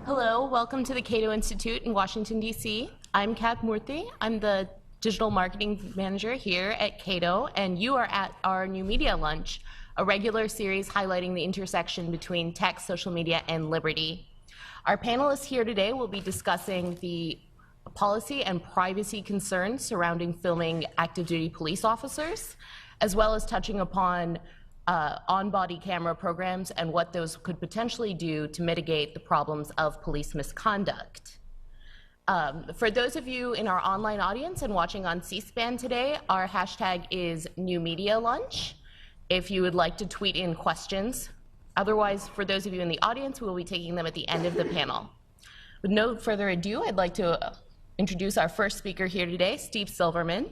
Hello, welcome to the Cato Institute in Washington, D.C. I'm Kat Murthy. I'm the digital marketing manager here at Cato, and you are at our new media lunch, a regular series highlighting the intersection between tech, social media, and liberty. Our panelists here today will be discussing the policy and privacy concerns surrounding filming active duty police officers, as well as touching upon on-body camera programs and what those could potentially do to mitigate the problems of police misconduct. For those of you in our online audience and watching on C-SPAN today, our hashtag is #NewMediaLunch if you would like to tweet in questions. Otherwise, for those of you in the audience, we will be taking them at the end of the panel. With no further ado, I'd like to introduce our first speaker here today, Steve Silverman.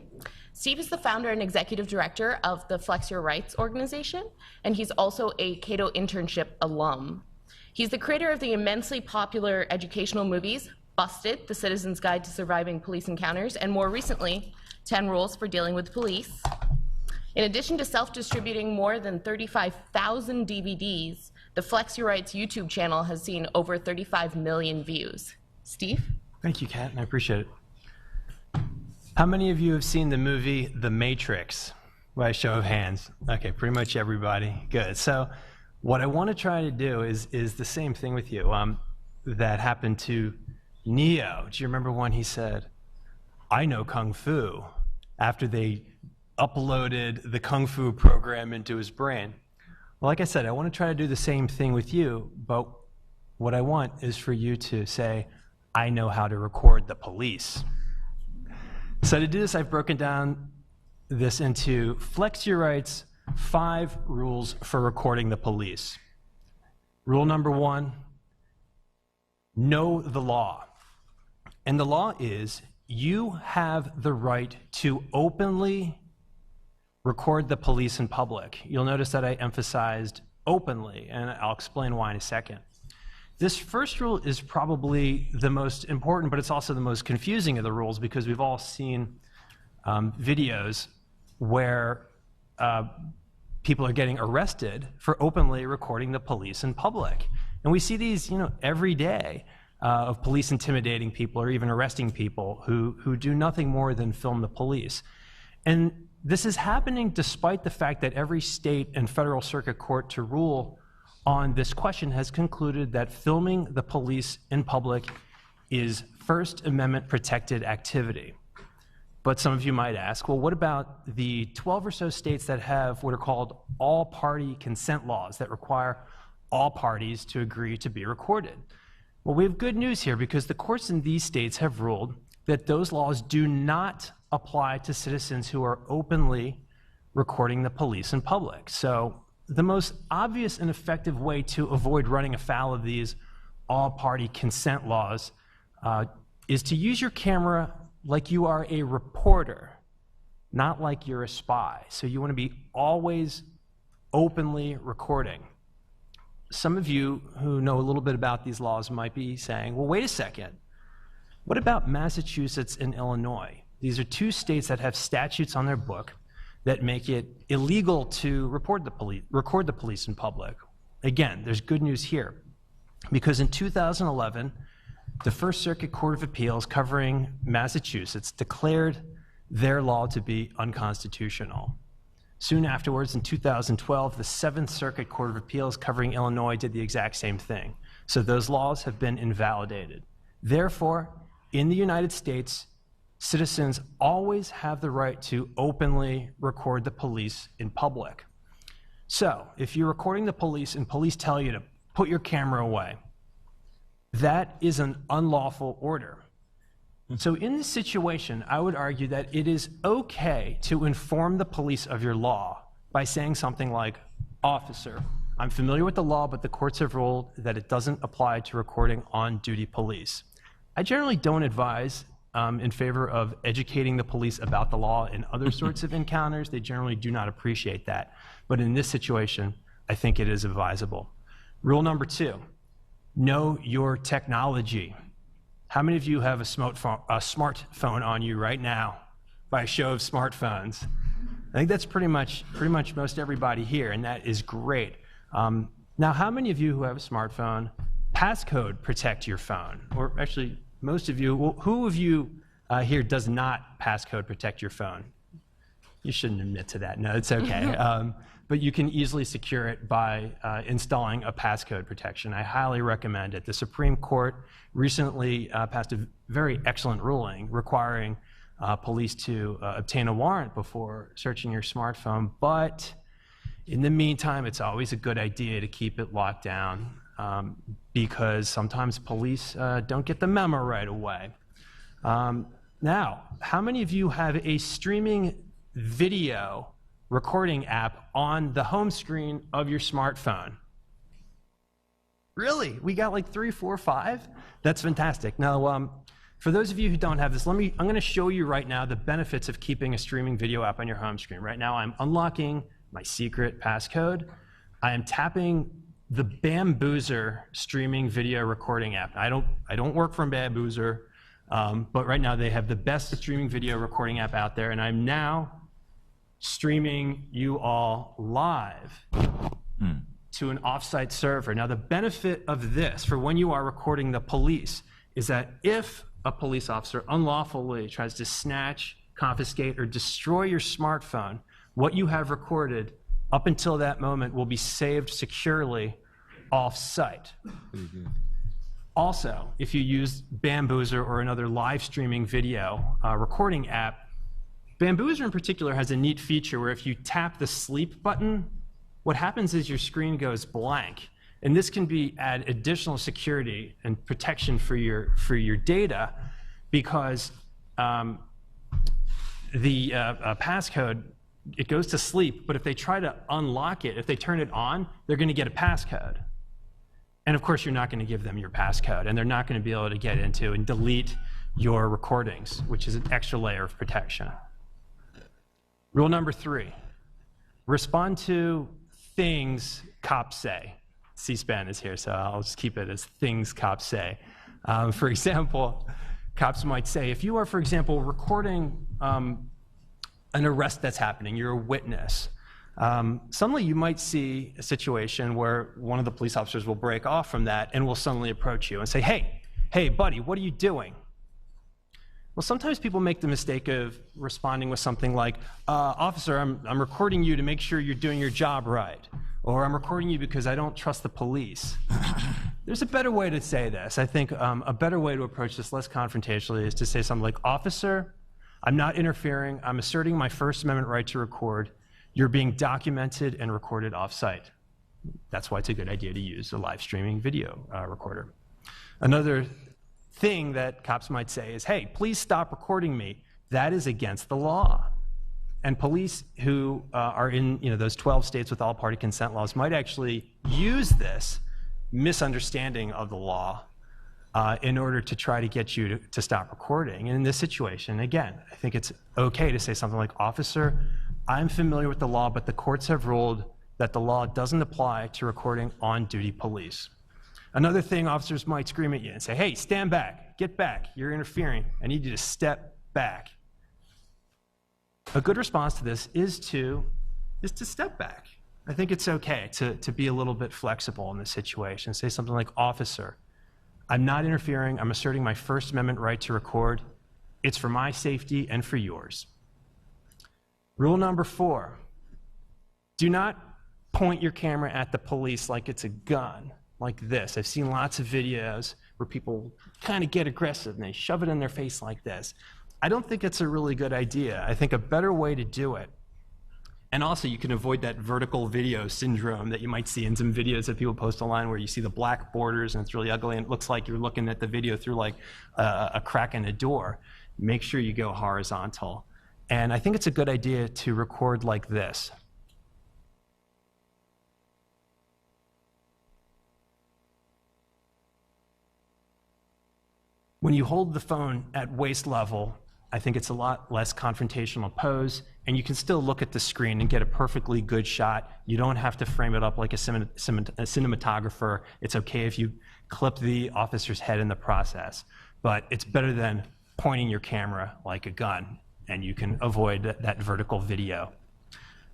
Steve is the founder and executive director of the FlexYourRights organization, and he's also a Cato internship alum. He's the creator of the immensely popular educational movies, Busted, The Citizen's Guide to Surviving Police Encounters, and more recently, 10 Rules for Dealing with Police. In addition to self-distributing more than 35,000 DVDs, the FlexYourRights YouTube channel has seen over 35 million views. Steve? Thank you, Kat, and I appreciate it. How many of you have seen the movie The Matrix? By a show of hands. Okay, pretty much everybody. Good. So what I want to try to do is the same thing with you that happened to Neo. Do you remember when he said, "I know Kung Fu," after they uploaded the Kung Fu program into his brain? Well, like I said, I want to try to do the same thing with you, but what I want is for you to say, "I know how to record the police." So to do this, I've broken down this into FlexYourRights 5 rules for recording the police. Rule number 1, know the law. And the law is you have the right to openly record the police in public. You'll notice that I emphasized openly, and I'll explain why in a second. This first rule is probably the most important, but it's also the most confusing of the rules because we've all seen videos where people are getting arrested for openly recording the police in public. And we see these, every day of police intimidating people or even arresting people who do nothing more than film the police. And this is happening despite the fact that every state and federal circuit court to rule on this question has concluded that filming the police in public is First Amendment protected activity. But some of you might ask, well, what about the 12 or so states that have what are called all-party consent laws that require all parties to agree to be recorded? Well, we have good news here because the courts in these states have ruled that those laws do not apply to citizens who are openly recording the police in public. So the most obvious and effective way to avoid running afoul of these all-party consent laws is to use your camera like you are a reporter, not like you're a spy. So you want to be always openly recording. Some of you who know a little bit about these laws might be saying, well, wait a second. What about Massachusetts and Illinois? These are 2 states that have statutes on their book that make it illegal to record the police in public. Again, there's good news here, because in 2011, the First Circuit Court of Appeals covering Massachusetts declared their law to be unconstitutional. Soon afterwards, in 2012, the Seventh Circuit Court of Appeals covering Illinois did the exact same thing. So those laws have been invalidated. Therefore, in the United States, citizens always have the right to openly record the police in public. So, if you're recording the police and police tell you to put your camera away, that is an unlawful order. So in this situation, I would argue that it is okay to inform the police of your law by saying something like, "Officer, I'm familiar with the law, but the courts have ruled that it doesn't apply to recording on-duty police." I generally don't advise in favor of educating the police about the law in other sorts of encounters. They generally do not appreciate that. But in this situation, I think it is advisable. Rule number 2, know your technology. How many of you have a smartphone on you right now? By a show of smartphones. I think that's pretty much most everybody here, and that is great. Now, how many of you who have a smartphone passcode protect your phone? Or actually, most of you, well, who of you here does not passcode protect your phone? You shouldn't admit to that. No, it's okay. But you can easily secure it by installing a passcode protection. I highly recommend it. The Supreme Court recently passed a very excellent ruling requiring police to obtain a warrant before searching your smartphone. But in the meantime, it's always a good idea to keep it locked down because sometimes police don't get the memo right away. Now, how many of you have a streaming video recording app on the home screen of your smartphone? Really? We got like 3, 4, 5? That's fantastic. Now, for those of you who don't have this, I'm going to show you right now the benefits of keeping a streaming video app on your home screen. Right now, I'm unlocking my secret passcode. I am tapping the Bamboozer streaming video recording app. I don't work from Bamboozer, but right now they have the best streaming video recording app out there, and I'm now streaming you all live to an offsite server. Now, the benefit of this for when you are recording the police is that if a police officer unlawfully tries to snatch, confiscate, or destroy your smartphone, what you have recorded up until that moment will be saved securely off-site. Also, if you use Bamboozer or another live streaming video recording app, Bamboozer in particular has a neat feature where if you tap the sleep button, what happens is your screen goes blank. And this can add additional security and protection for your data because the passcode, it goes to sleep, but if they try to unlock it, if they turn it on, they're going to get a passcode. And of course, you're not going to give them your passcode, and they're not going to be able to get into and delete your recordings, which is an extra layer of protection. Rule number 3, respond to things cops say. C-SPAN is here, so I'll just keep it as things cops say. For example, cops might say, if you are, for example, recording an arrest that's happening, you're a witness, suddenly you might see a situation where one of the police officers will break off from that and will suddenly approach you and say, hey, buddy, what are you doing? Well, sometimes people make the mistake of responding with something like, officer, I'm recording you to make sure you're doing your job right. Or I'm recording you because I don't trust the police. There's a better way to say this. I think a better way to approach this less confrontationally is to say something like, officer, I'm not interfering. I'm asserting my First Amendment right to record. You're being documented and recorded off-site. That's why it's a good idea to use a live streaming video recorder. Another thing that cops might say is, hey, please stop recording me. That is against the law. And police who are in those 12 states with all-party consent laws might actually use this misunderstanding of the law in order to try to get you to stop recording. And in this situation, again, I think it's okay to say something like, officer, I'm familiar with the law, but the courts have ruled that the law doesn't apply to recording on-duty police. Another thing, officers might scream at you and say, hey, stand back, get back, you're interfering, I need you to step back. A good response to this is to step back. I think it's okay to be a little bit flexible in this situation. Say something like, officer, I'm not interfering, I'm asserting my First Amendment right to record. It's for my safety and for yours. Rule number 4, do not point your camera at the police like it's a gun, like this. I've seen lots of videos where people kind of get aggressive and they shove it in their face like this. I don't think it's a really good idea. I think a better way to do it, and also you can avoid that vertical video syndrome that you might see in some videos that people post online where you see the black borders and it's really ugly and it looks like you're looking at the video through like a crack in a door. Make sure you go horizontal. And I think it's a good idea to record like this. When you hold the phone at waist level, I think it's a lot less confrontational pose, and you can still look at the screen and get a perfectly good shot. You don't have to frame it up like a cinematographer. It's okay if you clip the officer's head in the process, but it's better than pointing your camera like a gun, and you can avoid that vertical video.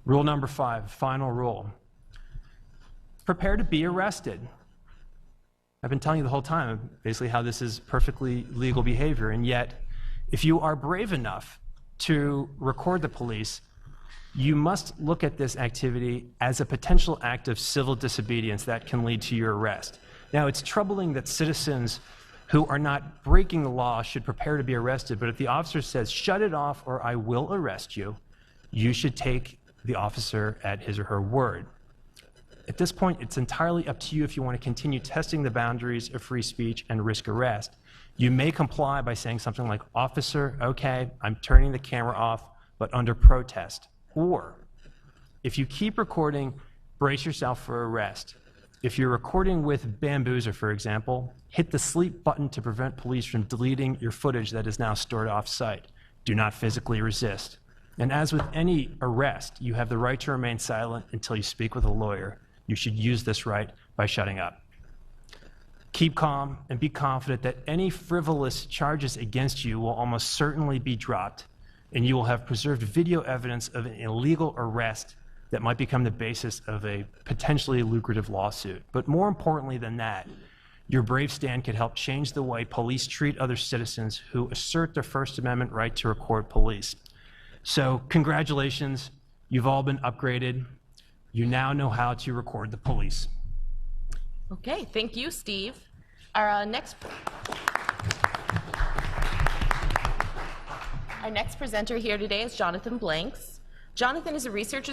Rule number 5, final rule. Prepare to be arrested. I've been telling you the whole time basically how this is perfectly legal behavior, and yet if you are brave enough to record the police, you must look at this activity as a potential act of civil disobedience that can lead to your arrest. Now, it's troubling that citizens who are not breaking the law should prepare to be arrested, but if the officer says, shut it off or I will arrest you, you should take the officer at his or her word. At this point, it's entirely up to you if you want to continue testing the boundaries of free speech and risk arrest. You may comply by saying something like, officer, okay, I'm turning the camera off, but under protest. Or, if you keep recording, brace yourself for arrest. If you're recording with Bamboozer, for example, hit the sleep button to prevent police from deleting your footage that is now stored off-site. Do not physically resist. And as with any arrest, you have the right to remain silent until you speak with a lawyer. You should use this right by shutting up. Keep calm and be confident that any frivolous charges against you will almost certainly be dropped, and you will have preserved video evidence of an illegal arrest that might become the basis of a potentially lucrative lawsuit. But more importantly than that, your brave stand could help change the way police treat other citizens who assert their First Amendment right to record police. So congratulations, you've all been upgraded. You now know how to record the police. Okay, thank you, Steve. Our next presenter here today is Jonathan Blanks. Jonathan is a research